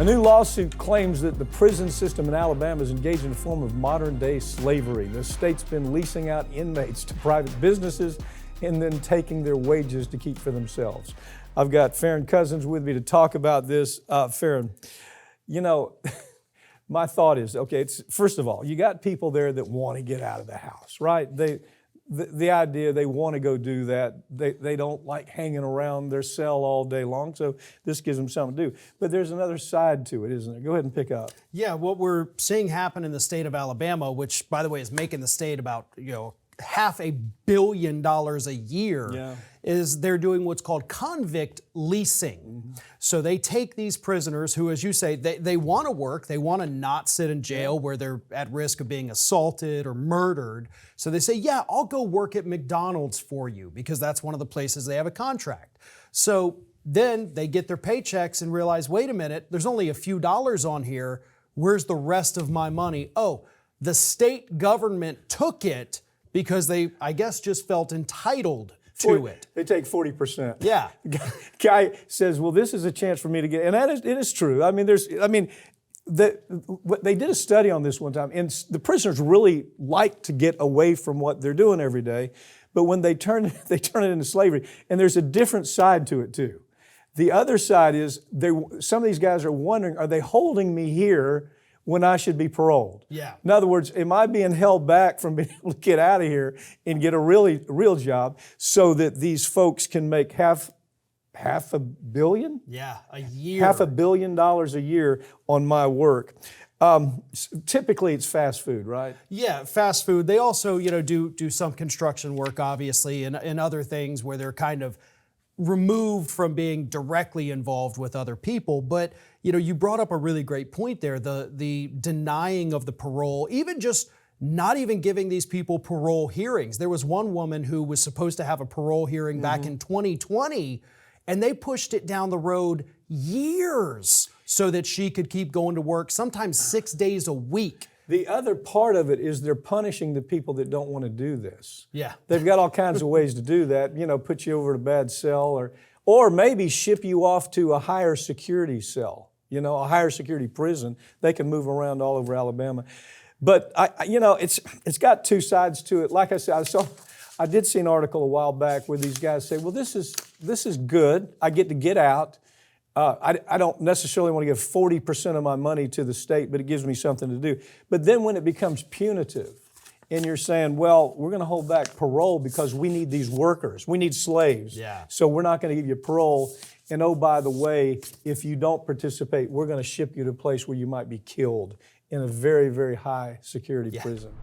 A new lawsuit claims that the prison system in Alabama is engaged in a form of modern-day slavery. The state's been leasing out inmates to private businesses and then taking their wages to keep for themselves. I've got Farron Cousins with me to talk about this. Farron, you know, my thought is, okay, first of all, you got people there that want to get out of the house, right? The idea they want to go do that. They don't like hanging around their cell all day long, so this gives them something to do. But there's another side to it, isn't there? Go ahead and pick up. Yeah, what we're seeing happen in the state of Alabama, which, by the way, is making the state about, $500 million a year, is they're doing what's called convict leasing. Mm-hmm. So they take these prisoners who, as you say, they want to work, they want to not sit in jail where they're at risk of being assaulted or murdered. So they say, yeah, I'll go work at McDonald's for you because that's one of the places they have a contract. So then they get their paychecks and realize, wait a minute, there's only a few dollars on here. Where's the rest of my money? Oh, the state government took it because they, I guess, just felt entitled to it. They take 40%. Yeah. Guy says, well, this is a chance for me to get, and it is true. They did a study on this one time, and the prisoners really like to get away from what they're doing every day, but when they turn it into slavery, and there's a different side to it too. The other side is, some of these guys are wondering, are they holding me here when I should be paroled? Yeah. In other words, am I being held back from being able to get out of here and get a real job so that these folks can make half a billion? Yeah, a year. $500 million a year on my work. Typically, it's fast food, right? Yeah, fast food. They also, do some construction work, obviously, and other things where they're kind of removed from being directly involved with other people. But, you brought up a really great point there, the denying of the parole, even just not even giving these people parole hearings. There was one woman who was supposed to have a parole hearing back in 2020, and they pushed it down the road years so that she could keep going to work, sometimes 6 days a week. The other part of it is they're punishing the people that don't want to do this. Yeah. They've got all kinds of ways to do that, put you over to a bad cell or maybe ship you off to a higher security cell, a higher security prison. They can move around all over Alabama. But, it's got two sides to it. Like I said, I did see an article a while back where these guys say, well, this is good. I get out. I don't necessarily want to give 40% of my money to the state, but it gives me something to do. But then when it becomes punitive and you're saying, well, we're going to hold back parole because we need these workers. We need slaves. Yeah. So we're not going to give you parole. And oh, by the way, if you don't participate, we're going to ship you to a place where you might be killed in a very, very high security prison.